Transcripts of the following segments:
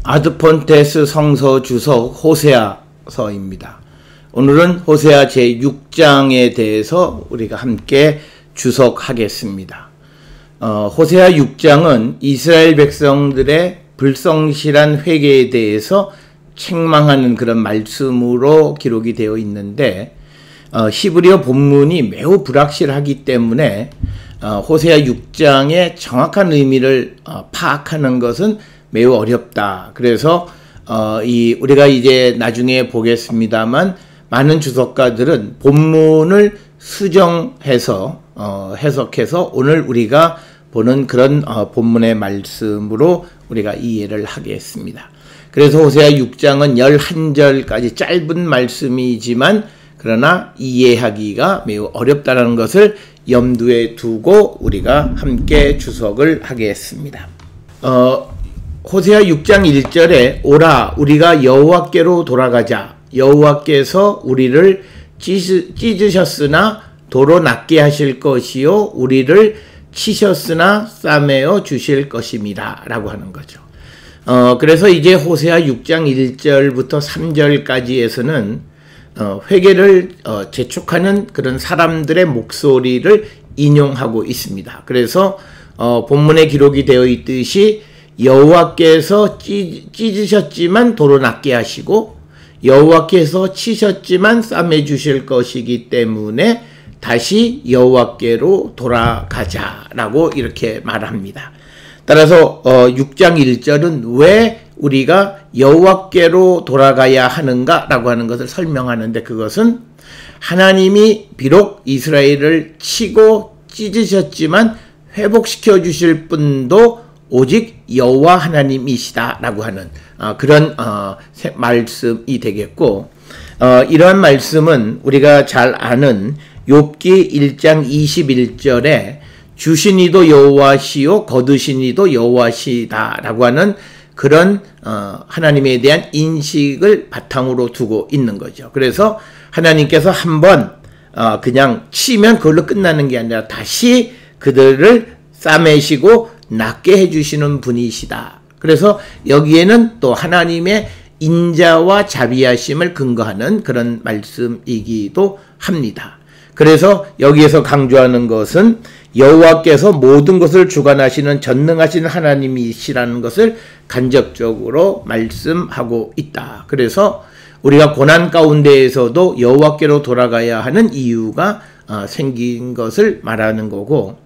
아드폰테스 성서 주석 호세아서입니다. 오늘은 호세아 제6장에 대해서 우리가 함께 주석하겠습니다. 호세아 6장은 이스라엘 백성들의 불성실한 회개에 대해서 책망하는 그런 말씀으로 기록이 되어 있는데 히브리어 본문이 매우 불확실하기 때문에 호세아 6장의 정확한 의미를 파악하는 것은 매우 어렵다. 그래서 우리가 이제 나중에 보겠습니다만 많은 주석가들은 본문을 수정해서 해석해서 오늘 우리가 보는 그런 본문의 말씀으로 우리가 이해를 하겠습니다. 그래서 호세아 6장은 11절까지 짧은 말씀이지만 그러나 이해하기가 매우 어렵다는 것을 염두에 두고 우리가 함께 주석을 하겠습니다. 호세아 6장 1절에 오라 우리가 여호와께로 돌아가자. 여호와께서 우리를 찢으셨으나 도로 낫게 하실 것이요 우리를 치셨으나 싸매어 주실 것입니다. 라고 하는 거죠. 그래서 이제 호세아 6장 1절부터 3절까지에서는 회개를 재촉하는 그런 사람들의 목소리를 인용하고 있습니다. 그래서 본문에 기록이 되어 있듯이 여호와께서 찢으셨지만 도로 낫게 하시고 여호와께서 치셨지만 싸매 주실 것이기 때문에 다시 여호와께로 돌아가자라고 이렇게 말합니다. 따라서 6장 1절은 왜 우리가 여호와께로 돌아가야 하는가라고 하는 것을 설명하는데 그것은 하나님이 비록 이스라엘을 치고 찢으셨지만 회복시켜 주실 분도 오직 여호와 하나님이시다라고 하는 그런 말씀이 되겠고 이러한 말씀은 우리가 잘 아는 욥기 1장 21절에 주신 이도 여호와시요 거두신 이도 여호와시다라고 하는 그런 하나님에 대한 인식을 바탕으로 두고 있는 거죠. 그래서 하나님께서 한번 그냥 치면 그걸로 끝나는 게 아니라 다시 그들을 싸매시고 낫게 해주시는 분이시다. 그래서 여기에는 또 하나님의 인자와 자비하심을 근거하는 그런 말씀이기도 합니다. 그래서 여기에서 강조하는 것은 여호와께서 모든 것을 주관하시는 전능하신 하나님이시라는 것을 간접적으로 말씀하고 있다. 그래서 우리가 고난 가운데에서도 여호와께로 돌아가야 하는 이유가 생긴 것을 말하는 거고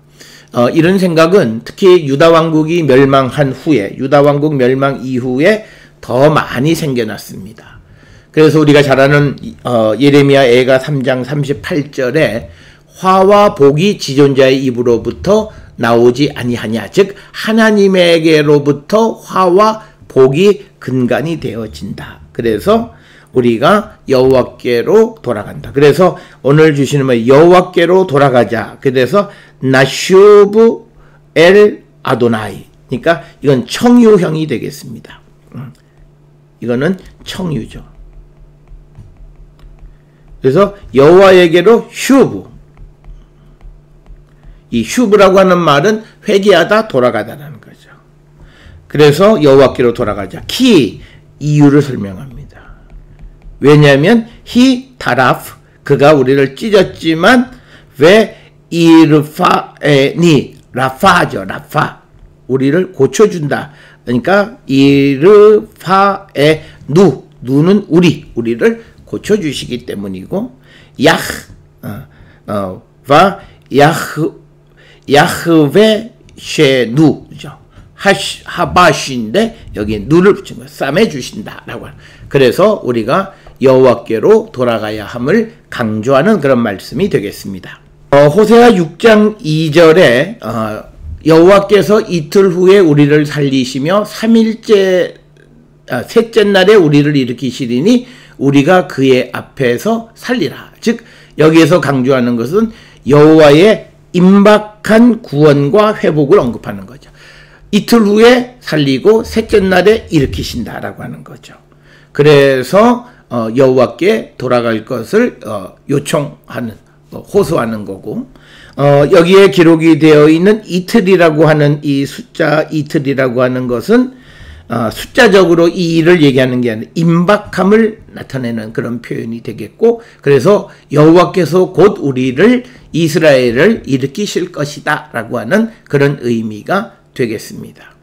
이런 생각은 특히 유다 왕국이 멸망한 후에 유다 왕국 멸망 이후에 더 많이 생겨났습니다. 그래서 우리가 잘 아는 예레미야 애가 3장 38절에 화와 복이 지존자의 입으로부터 나오지 아니하냐. 즉 하나님에게로부터 화와 복이 근간이 되어진다. 그래서 우리가 여호와께로 돌아간다. 그래서 오늘 주시는 말 여호와께로 돌아가자. 그래서 나슈브 엘 아도나이. 그러니까 이건 청유형이 되겠습니다. 이거는 청유죠. 그래서 여호와에게로 슈브. 이 슈브라고 하는 말은 회개하다 돌아가다라는 거죠. 그래서 여호와께로 돌아가자. 키 이유를 설명합니다. 왜냐하면 히 타라프 그가 우리를 찢었지만 왜 이르파에니 라파죠. 라파 우리를 고쳐준다. 그러니까 이르파에 누는 우리를 고쳐주시기 때문이고 야흐베 쉐누죠. 하바신데 여기에 누를 붙인 거예요. 싸매주신다라고 하는. 그래서 우리가 여호와께로 돌아가야 함을 강조하는 그런 말씀이 되겠습니다. 호세아 6장 2절에 여호와께서 이틀 후에 우리를 살리시며 3일째 셋째 날에 우리를 일으키시리니 우리가 그의 앞에서 살리라. 즉 여기에서 강조하는 것은 여호와의 임박한 구원과 회복을 언급하는 거죠. 이틀 후에 살리고 셋째 날에 일으키신다라고 하는 거죠. 그래서 여호와께 돌아갈 것을 요청하는 호소하는 거고 여기에 기록이 되어 있는 이틀이라고 하는 이 숫자 이틀이라고 하는 것은 숫자적으로 이 일을 얘기하는 게 아니라 임박함을 나타내는 그런 표현이 되겠고, 그래서 여호와께서 곧 우리를 이스라엘을 일으키실 것이다 라고 하는 그런 의미가 되겠습니다.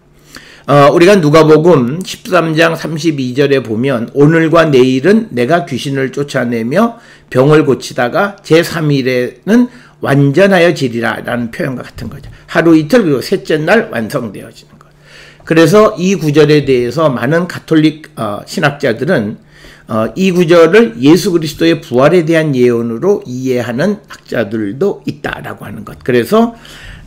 우리가 누가복음 13장 32절에 보면 오늘과 내일은 내가 귀신을 쫓아내며 병을 고치다가 제3일에는 완전하여 지리라 라는 표현과 같은 거죠. 하루 이틀 그리고 셋째 날 완성되어지는 것. 그래서 이 구절에 대해서 많은 가톨릭 신학자들은 이 구절을 예수 그리스도의 부활에 대한 예언으로 이해하는 학자들도 있다라고 하는 것. 그래서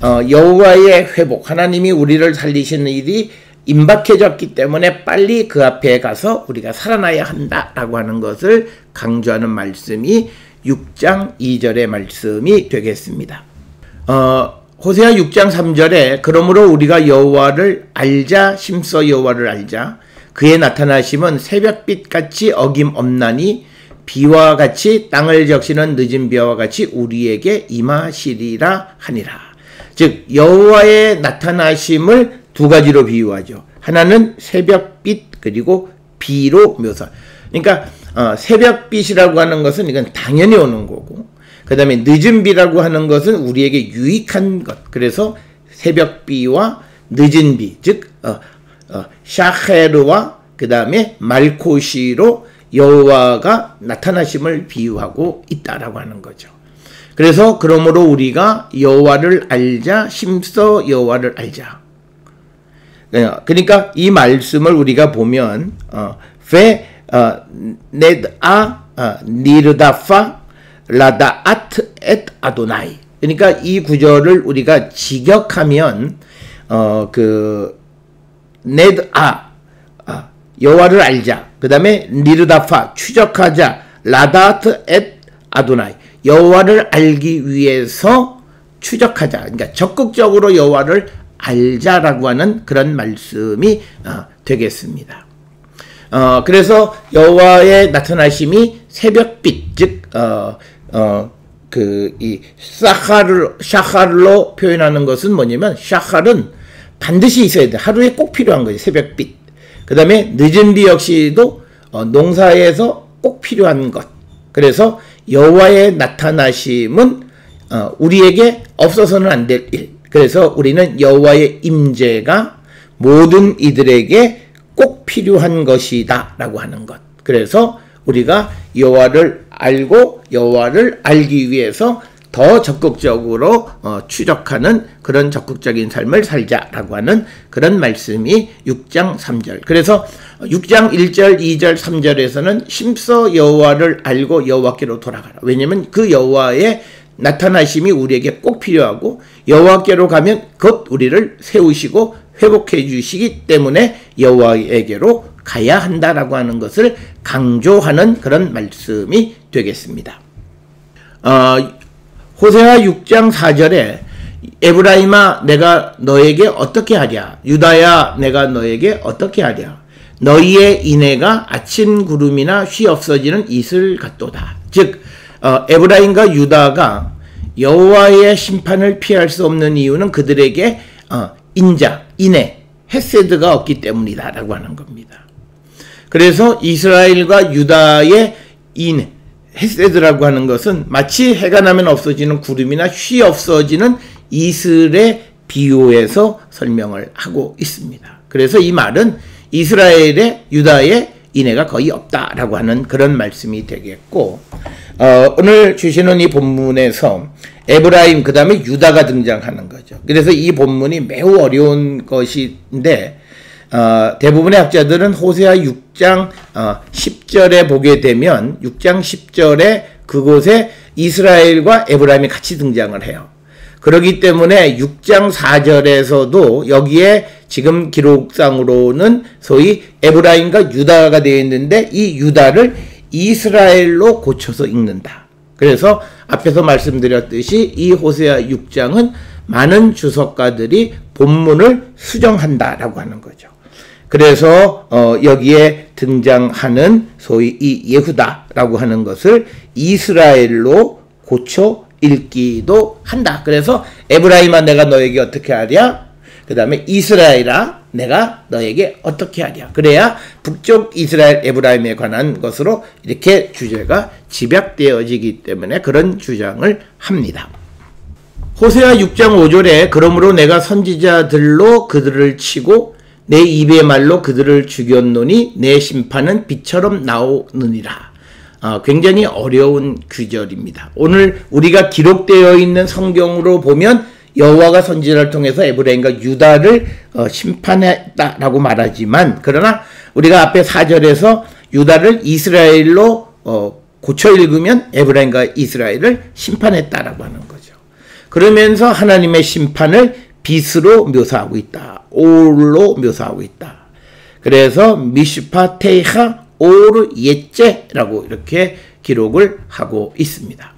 여호와의 회복, 하나님이 우리를 살리시는 일이 임박해졌기 때문에 빨리 그 앞에 가서 우리가 살아나야 한다라고 하는 것을 강조하는 말씀이 6장 2절의 말씀이 되겠습니다. 호세아 6장 3절에 그러므로 우리가 여호와를 알자, 심써 여호와를 알자. 그의 나타나심은 새벽빛같이 어김없나니 비와 같이 땅을 적시는 늦은 비와 같이 우리에게 임하시리라 하니라. 즉 여호와의 나타나심을 두 가지로 비유하죠. 하나는 새벽빛 그리고 비로 묘사. 그러니까 새벽빛이라고 하는 것은 이건 당연히 오는 거고, 그 다음에 늦은 비라고 하는 것은 우리에게 유익한 것. 그래서 새벽비와 늦은 비, 즉 샤헤르와 그 다음에 말코시로 여호와가 나타나심을 비유하고 있다라고 하는 거죠. 그래서 그러므로 우리가 여호와를 알자, 심써 여호와를 알자. 그러니까 이 말씀을 우리가 보면 페 네드아 니르다파 라다아트 엣 아도나이. 그러니까 이 구절을 우리가 직역하면 네드아 여호와를 알자. 그 다음에 니르다파 추적하자. 라다아트 엣 아도나이 여호와를 알기 위해서 추적하자. 그러니까 적극적으로 여호와를 알자라고 하는 그런 말씀이 되겠습니다. 그래서 여호와의 나타나심이 새벽빛, 즉 이 샤할로 표현하는 것은 뭐냐면, 샤할은 반드시 있어야 돼. 하루에 꼭 필요한 거지, 새벽빛. 그 다음에 늦은 비 역시도 농사에서 꼭 필요한 것. 그래서 여호와의 나타나심은 우리에게 없어서는 안 될 일. 그래서 우리는 여호와의 임재가 모든 이들에게 꼭 필요한 것이다 라고 하는 것. 그래서 우리가 여호와를 알고 여호와를 알기 위해서 더 적극적으로 추적하는 그런 적극적인 삶을 살자라고 하는 그런 말씀이 6장 3절. 그래서 6장 1절, 2절, 3절에서는 심써 여호와를 알고 여호와께로 돌아가라. 왜냐하면 그 여호와의 나타나심이 우리에게 꼭 필요하고 여호와께로 가면 곧 우리를 세우시고 회복해 주시기 때문에 여호와에게로 가야 한다라고 하는 것을 강조하는 그런 말씀이 되겠습니다. 호세아 6장 4절에 에브라임아 내가 너에게 어떻게 하랴, 유다야 내가 너에게 어떻게 하랴, 너희의 인애가 아침 구름이나 쉬 없어지는 이슬 같도다. 즉 에브라임과 유다가 여호와의 심판을 피할 수 없는 이유는 그들에게 인애, 헤세드가 없기 때문이다 라고 하는 겁니다. 그래서 이스라엘과 유다의 인애, 헤세드라고 하는 것은 마치 해가 나면 없어지는 구름이나 쉬 없어지는 이슬에 비유해서 설명을 하고 있습니다. 그래서 이 말은 이스라엘의 유다의 인애가 거의 없다라고 하는 그런 말씀이 되겠고, 오늘 주시는 이 본문에서 에브라임 그 다음에 유다가 등장하는 거죠. 그래서 이 본문이 매우 어려운 것인데 대부분의 학자들은 호세아 6장 10절에 보게 되면 6장 10절에 그곳에 이스라엘과 에브라임이 같이 등장을 해요. 그렇기 때문에 6장 4절에서도 여기에 지금 기록상으로는 소위 에브라임과 유다가 되어 있는데 이 유다를 이스라엘로 고쳐서 읽는다. 그래서 앞에서 말씀드렸듯이 이 호세아 6장은 많은 주석가들이 본문을 수정한다라고 하는 거죠. 그래서 여기에 등장하는 소위 이 예후다라고 하는 것을 이스라엘로 고쳐 읽기도 한다. 그래서 에브라임아 내가 너에게 어떻게 하랴? 그 다음에 이스라엘아 내가 너에게 어떻게 하랴. 그래야 북쪽 이스라엘 에브라임에 관한 것으로 이렇게 주제가 집약되어지기 때문에 그런 주장을 합니다. 호세아 6장 5절에 그러므로 내가 선지자들로 그들을 치고 내 입의 말로 그들을 죽였노니 내 심판은 빛처럼 나오느니라. 굉장히 어려운 구절입니다. 오늘 우리가 기록되어 있는 성경으로 보면 여호와가 선지자를 통해서 에브라임과 유다를 심판했다라고 말하지만, 그러나 우리가 앞에 4절에서 유다를 이스라엘로 고쳐 읽으면 에브라임과 이스라엘을 심판했다라고 하는 거죠. 그러면서 하나님의 심판을 빛으로 묘사하고 있다. 올로 묘사하고 있다. 그래서 미슈파테이하 오르 예제라고 이렇게 기록을 하고 있습니다.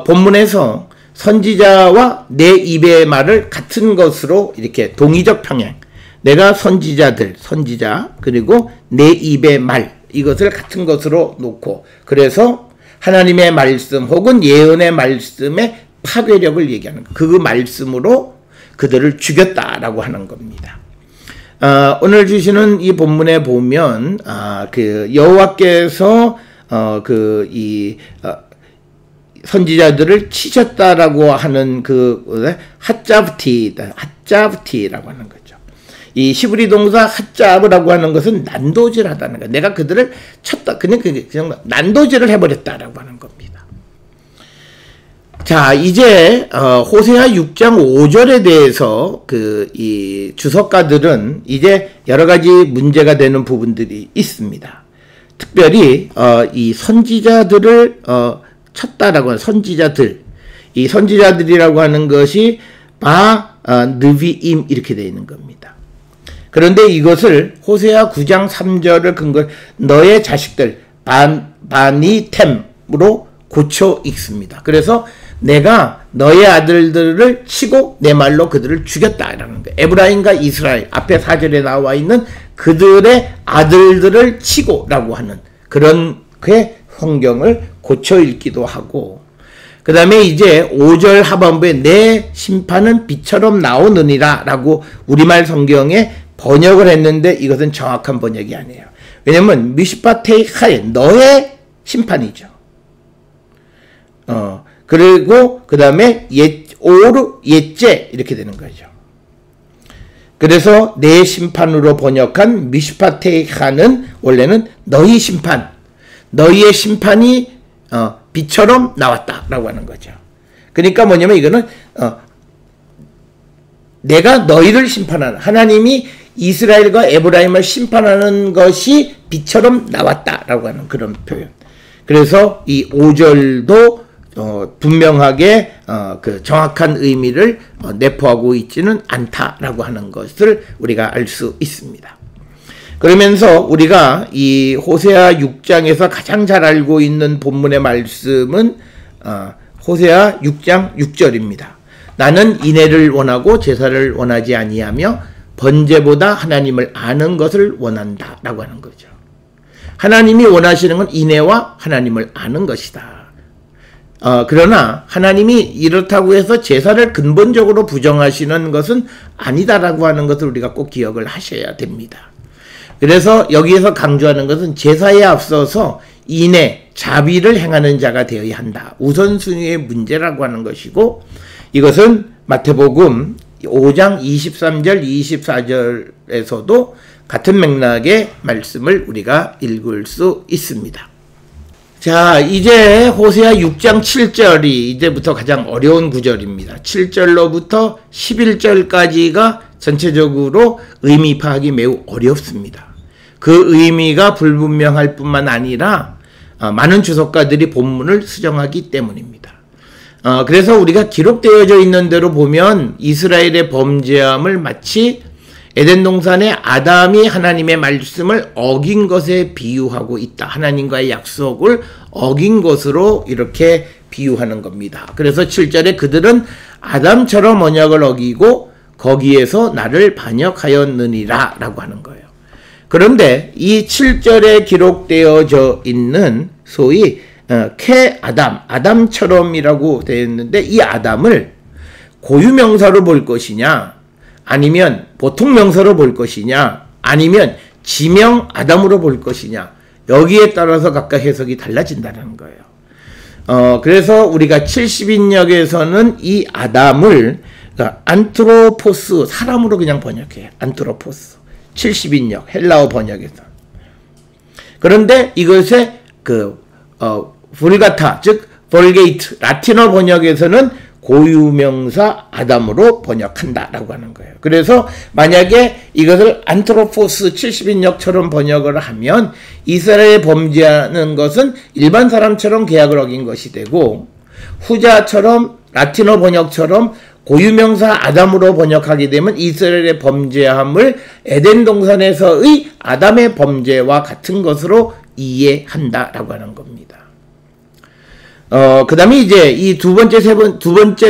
본문에서 선지자와 내 입의 말을 같은 것으로 이렇게 동의적 평행, 내가 선지자들, 선지자, 그리고 내 입의 말, 이것을 같은 것으로 놓고, 그래서 하나님의 말씀 혹은 예언의 말씀의 파괴력을 얘기하는 것, 그 말씀으로 그들을 죽였다라고 하는 겁니다. 오늘 주시는 이 본문에 보면 그 여호와께서 선지자들을 치셨다라고 하는 그 핫자브티라고 하는 거죠. 이 시브리 동사 핫자브라고 하는 것은 난도질하다는 거예요. 내가 그들을 쳤다, 그냥 난도질을 해버렸다라고 하는 겁니다. 자, 이제 호세아 6장 5절에 대해서 이 주석가들은 이제 여러 가지 문제가 되는 부분들이 있습니다. 특별히 이 선지자들을 쳤다라고 하는 선지자들, 이 선지자들이라고 하는 것이 느비임 이렇게 되어 있는 겁니다. 그런데 이것을 호세아 9장 3절을 근거 너의 자식들 바니템으로 고쳐 읽습니다. 그래서 내가 너의 아들들을 치고 내 말로 그들을 죽였다라는 거예요. 에브라임과 이스라엘 앞에 4절에 나와 있는 그들의 아들들을 치고라고 하는 그런 그 성경을 고쳐 읽기도 하고, 그 다음에 이제 5절 하반부에 내 심판은 빛처럼 나오느니라 라고 우리말 성경에 번역을 했는데 이것은 정확한 번역이 아니에요. 왜냐면 미슈파테이하에 너의 심판이죠. 그리고 그 다음에 오르 예제 이렇게 되는 거죠. 그래서 내 심판으로 번역한 미슈파테이하는 원래는 너희 심판, 너희의 심판이 빛처럼 나왔다라고 하는 거죠. 그러니까 뭐냐면 이거는 내가 너희를 심판하는, 하나님이 이스라엘과 에브라임을 심판하는 것이 빛처럼 나왔다라고 하는 그런 표현. 그래서 이 5절도 분명하게 그 정확한 의미를 내포하고 있지는 않다라고 하는 것을 우리가 알 수 있습니다. 그러면서 우리가 이 호세아 6장에서 가장 잘 알고 있는 본문의 말씀은 호세아 6장 6절입니다. 나는 인애를 원하고 제사를 원하지 아니하며 번제보다 하나님을 아는 것을 원한다 라고 하는 거죠. 하나님이 원하시는 건 인애와 하나님을 아는 것이다. 그러나 하나님이 이렇다고 해서 제사를 근본적으로 부정하시는 것은 아니다라고 하는 것을 우리가 꼭 기억을 하셔야 됩니다. 그래서 여기에서 강조하는 것은 제사에 앞서서 인애, 자비를 행하는 자가 되어야 한다. 우선순위의 문제라고 하는 것이고, 이것은 마태복음 5장 23절, 24절에서도 같은 맥락의 말씀을 우리가 읽을 수 있습니다. 자, 이제 호세아 6장 7절이 이제부터 가장 어려운 구절입니다. 7절로부터 11절까지가 전체적으로 의미 파악이 매우 어렵습니다. 그 의미가 불분명할 뿐만 아니라 많은 주석가들이 본문을 수정하기 때문입니다. 그래서 우리가 기록되어져 있는 대로 보면 이스라엘의 범죄함을 마치 에덴 동산의 아담이 하나님의 말씀을 어긴 것에 비유하고 있다. 하나님과의 약속을 어긴 것으로 이렇게 비유하는 겁니다. 그래서 7절에 그들은 아담처럼 언약을 어기고 거기에서 나를 반역하였느니라 라고 하는 거예요. 그런데 이 7절에 기록되어져 있는 소위 아담처럼이라고 되어 있는데, 이 아담을 고유명사로 볼 것이냐 아니면 보통 명사로 볼 것이냐, 아니면 지명 아담으로 볼 것이냐, 여기에 따라서 각각 해석이 달라진다는 거예요. 그래서 우리가 70인역에서는 이 아담을 그러니까 안트로포스, 사람으로 그냥 번역해요. 안트로포스. 70인역, 헬라어 번역에서. 그런데 이것의 불가타, 즉 볼게이트, 라틴어 번역에서는 고유명사 아담으로 번역한다라고 하는 거예요. 그래서 만약에 이것을 안트로포스 70인역처럼 번역을 하면 이스라엘에 범죄하는 것은 일반 사람처럼 계약을 어긴 것이 되고, 후자처럼 라틴어 번역처럼 고유명사 아담으로 번역하게 되면 이스라엘의 범죄함을 에덴 동산에서의 아담의 범죄와 같은 것으로 이해한다라고 하는 겁니다. 그 다음에 이제 이 두 번째,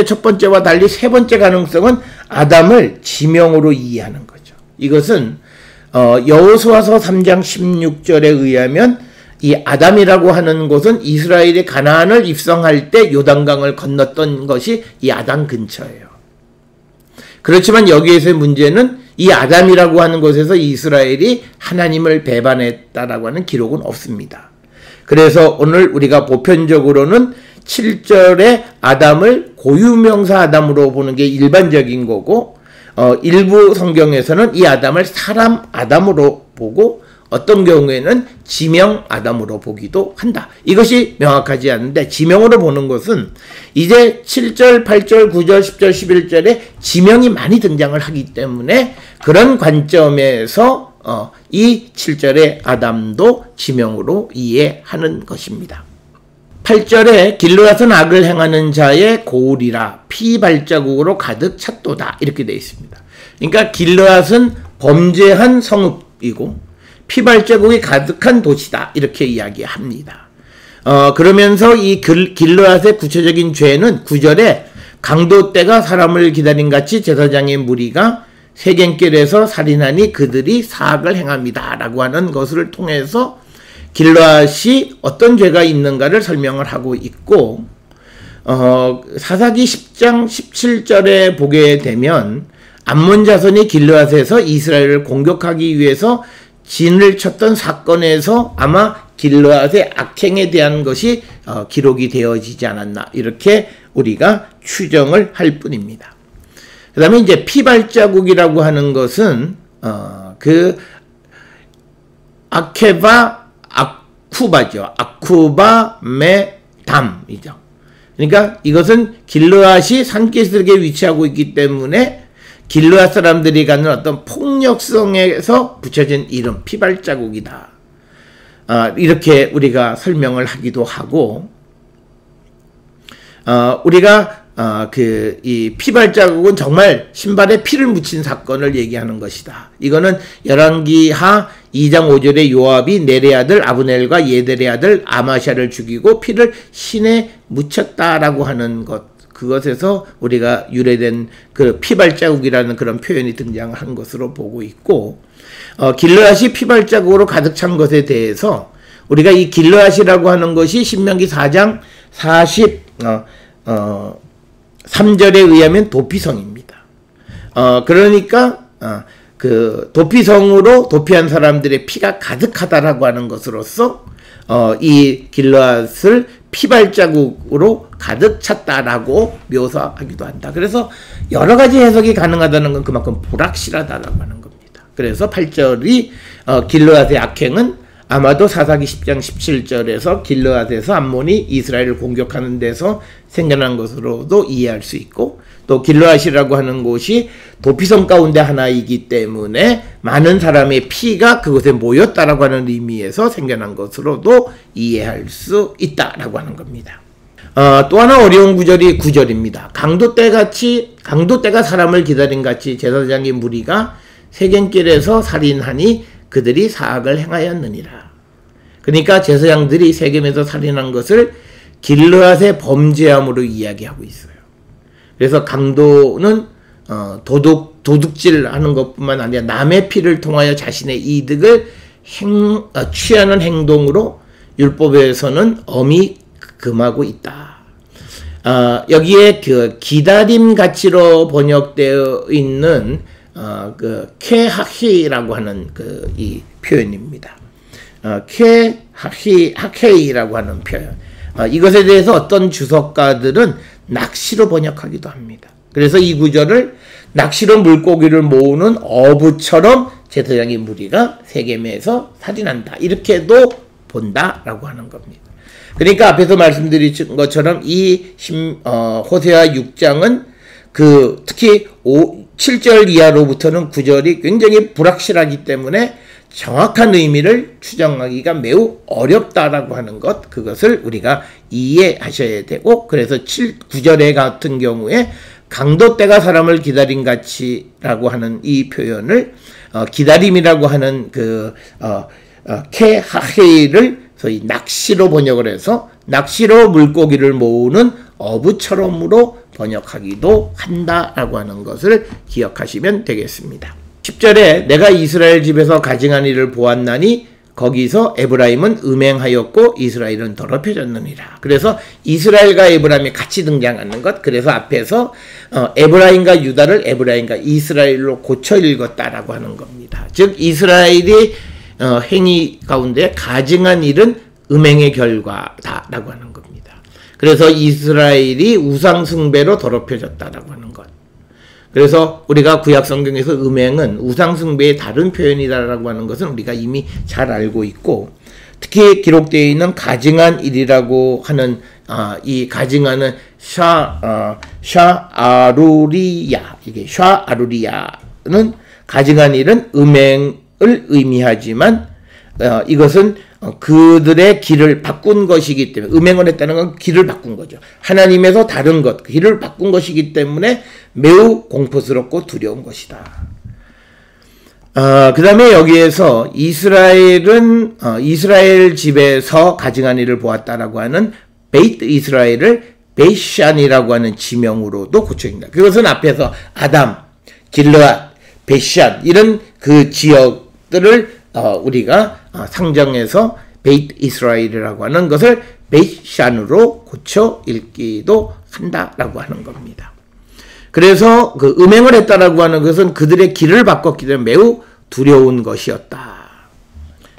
첫 번째와 달리 세 번째 가능성은 아담을 지명으로 이해하는 거죠. 이것은, 여호수아서 3장 16절에 의하면 이 아담이라고 하는 곳은 이스라엘이 가나안을 입성할 때 요단강을 건넜던 것이 이 아담 근처예요. 그렇지만 여기에서의 문제는 이 아담이라고 하는 곳에서 이스라엘이 하나님을 배반했다라고 하는 기록은 없습니다. 그래서 오늘 우리가 보편적으로는 7절에 아담을 고유명사 아담으로 보는 게 일반적인 거고, 일부 성경에서는 이 아담을 사람 아담으로 보고 어떤 경우에는 지명 아담으로 보기도 한다. 이것이 명확하지 않은데, 지명으로 보는 것은 이제 7절, 8절, 9절, 10절, 11절에 지명이 많이 등장을 하기 때문에 그런 관점에서 이 7절의 아담도 지명으로 이해하는 것입니다. 8절에 길르앗은 악을 행하는 자의 고울이라 피 발자국으로 가득 찼도다, 이렇게 되어 있습니다. 그러니까 길르앗은 범죄한 성읍이고 피 발자국이 가득한 도시다, 이렇게 이야기합니다. 그러면서 이 길르앗의 구체적인 죄는 9절에 강도 때가 사람을 기다린 같이 제사장의 무리가 세겜길에서 살인하니 그들이 사악을 행합니다 라고 하는 것을 통해서 길르앗이 어떤 죄가 있는가를 설명을 하고 있고, 사사기 10장 17절에 보게 되면 암몬 자손이 길르앗에서 이스라엘을 공격하기 위해서 진을 쳤던 사건에서 아마 길르앗의 악행에 대한 것이 기록이 되어지지 않았나, 이렇게 우리가 추정을 할 뿐입니다. 그 다음에 이제 피발자국이라고 하는 것은, 아쿠바죠. 아쿠바 메담이죠. 그러니까 이것은 길르앗이 산기슭에 위치하고 있기 때문에 길르앗 사람들이 갖는 어떤 폭력성에서 붙여진 이름, 피발자국이다. 이렇게 우리가 설명을 하기도 하고, 우리가 이 피발자국은 정말 신발에 피를 묻힌 사건을 얘기하는 것이다. 이거는 열왕기하 2장 5절에 요압이 넬의 아들 아브넬과 예델의 아들 아마샤를 죽이고 피를 신에 묻혔다라고 하는 것, 그것에서 우리가 유래된 그 피발자국이라는 그런 표현이 등장한 것으로 보고 있고, 길르앗이 피발자국으로 가득 찬 것에 대해서 우리가 이 길르앗이라고 하는 것이 신명기 4장 43절에 의하면 도피성입니다. 그러니까 그 도피성으로 도피한 사람들의 피가 가득하다라고 하는 것으로서 이 길르앗을 피발자국으로 가득 찼다라고 묘사하기도 한다. 그래서 여러 가지 해석이 가능하다는 건 그만큼 불확실하다라고 하는 겁니다. 그래서 8절이 길르앗의 악행은 아마도 사사기 10장 17절에서 길르앗에서 암몬이 이스라엘을 공격하는 데서 생겨난 것으로도 이해할 수 있고, 또 길르앗이라고 하는 곳이 도피성 가운데 하나이기 때문에 많은 사람의 피가 그곳에 모였다라고 하는 의미에서 생겨난 것으로도 이해할 수 있다라고 하는 겁니다. 또 하나 어려운 구절이 9절입니다. 강도 때가 사람을 기다린 같이 제사장의 무리가 세겜길에서 살인하니 그들이 사악을 행하였느니라. 그러니까 제사장들이 세겜에서 살인한 것을 길르앗의 범죄함으로 이야기하고 있어요. 그래서 강도는 도둑질하는 것뿐만 아니라 남의 피를 통하여 자신의 이득을 취하는 행동으로 율법에서는 엄히 금하고 있다. 여기에 그 기다림 가치로 번역되어 있는 그 케하히라고 하는 그 이 표현입니다. 케하히라고 하는 표현. 이것에 대해서 어떤 주석가들은 낚시로 번역하기도 합니다. 그래서 이 구절을 낚시로 물고기를 모으는 어부처럼 제사장의 무리가 세겜에서 살인한다. 이렇게도 본다라고 하는 겁니다. 그러니까 앞에서 말씀드린 것처럼 이 호세아 6장은 그 특히 7절 이하로부터는 구절이 굉장히 불확실하기 때문에 정확한 의미를 추정하기가 매우 어렵다라고 하는 것, 그것을 우리가 이해하셔야 되고, 그래서 9절에 같은 경우에 강도 때가 사람을 기다린 같이라고 하는 이 표현을 기다림이라고 하는 그 케하헤이를 소위 낚시로 번역을 해서 낚시로 물고기를 모으는 어부처럼으로 번역하기도 한다라고 하는 것을 기억하시면 되겠습니다. 10절에 내가 이스라엘 집에서 가증한 일을 보았나니 거기서 에브라임은 음행하였고 이스라엘은 더럽혀졌느니라. 그래서 이스라엘과 에브라임이 같이 등장하는 것, 그래서 앞에서 에브라임과 유다를 에브라임과 이스라엘로 고쳐 읽었다라고 하는 겁니다. 즉 이스라엘이 행위 가운데 가증한 일은 음행의 결과다라고 하는 겁니다. 그래서 이스라엘이 우상숭배로 더럽혀졌다라고 하는 것. 그래서 우리가 구약성경에서 음행은 우상숭배의 다른 표현이다라고 하는 것은 우리가 이미 잘 알고 있고, 특히 기록되어 있는 가증한 일이라고 하는 이 가증하는 샤아루리야, 이게 샤아루리야는 가증한 일은 음행을 의미하지만 이것은 그들의 길을 바꾼 것이기 때문에, 음행을 했다는 건 길을 바꾼 거죠. 하나님에서 다른 것, 길을 바꾼 것이기 때문에 매우 공포스럽고 두려운 것이다. 그 다음에 여기에서 이스라엘은 이스라엘 집에서 가증한 일을 보았다라고 하는 베이트 이스라엘을 베이샨이라고 하는 지명으로도 고쳐진다. 그것은 앞에서 아담, 길르앗, 베이샨 이런 그 지역들을 우리가 상정해서 베이트 이스라엘이라고 하는 것을 베이샨으로 고쳐 읽기도 한다라고 하는 겁니다. 그래서 그 음행을 했다라고 하는 것은 그들의 길을 바꿨기 때문에 매우 두려운 것이었다.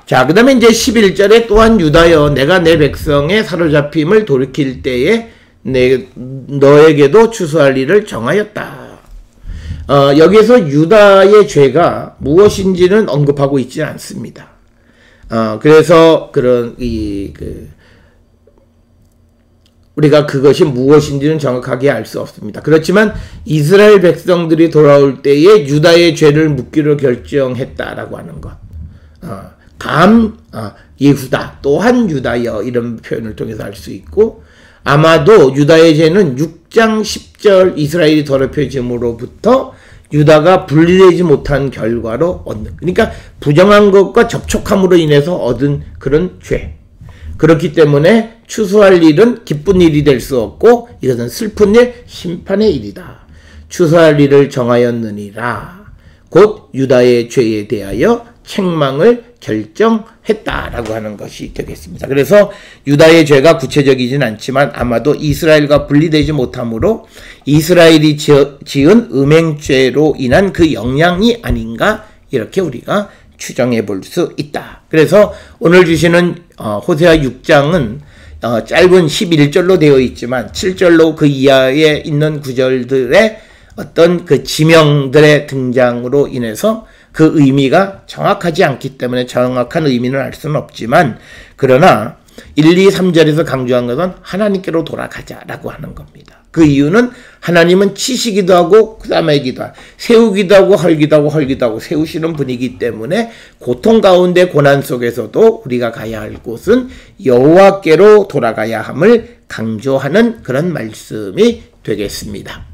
자, 그 다음에 이제 11절에 또한 유다여 내가 내 백성의 사로잡힘을 돌이킬 때에 너에게도 추수할 일을 정하였다. 여기에서 유다의 죄가 무엇인지는 언급하고 있지 않습니다. 그래서 우리가 그것이 무엇인지는 정확하게 알 수 없습니다. 그렇지만 이스라엘 백성들이 돌아올 때에 유다의 죄를 묻기로 결정했다라고 하는 것. 예후다 또한 유다여 이런 표현을 통해서 알 수 있고, 아마도 유다의 죄는 6장 10절 이스라엘이 더럽혀짐으로부터 유다가 분리되지 못한 결과로 얻는, 그러니까 부정한 것과 접촉함으로 인해서 얻은 그런 죄. 그렇기 때문에 추수할 일은 기쁜 일이 될 수 없고 이것은 슬픈 일, 심판의 일이다. 추수할 일을 정하였느니라. 곧 유다의 죄에 대하여 책망을 결정했다라고 하는 것이 되겠습니다. 그래서 유다의 죄가 구체적이진 않지만 아마도 이스라엘과 분리되지 못함으로 이스라엘이 지은 음행죄로 인한 그 영향이 아닌가, 이렇게 우리가 추정해 볼 수 있다. 그래서 오늘 주시는 호세아 6장은 짧은 11절로 되어 있지만 7절로 그 이하에 있는 구절들의 어떤 그 지명들의 등장으로 인해서 그 의미가 정확하지 않기 때문에 정확한 의미는 알 수는 없지만, 그러나 1, 2, 3절에서 강조한 것은 하나님께로 돌아가자라고 하는 겁니다. 그 이유는 하나님은 치시기도 하고 싸매기도 하고 세우기도 하고 헐기도 하고 헐기도 하고 세우시는 분이기 때문에 고통 가운데 고난 속에서도 우리가 가야 할 곳은 여호와께로 돌아가야 함을 강조하는 그런 말씀이 되겠습니다.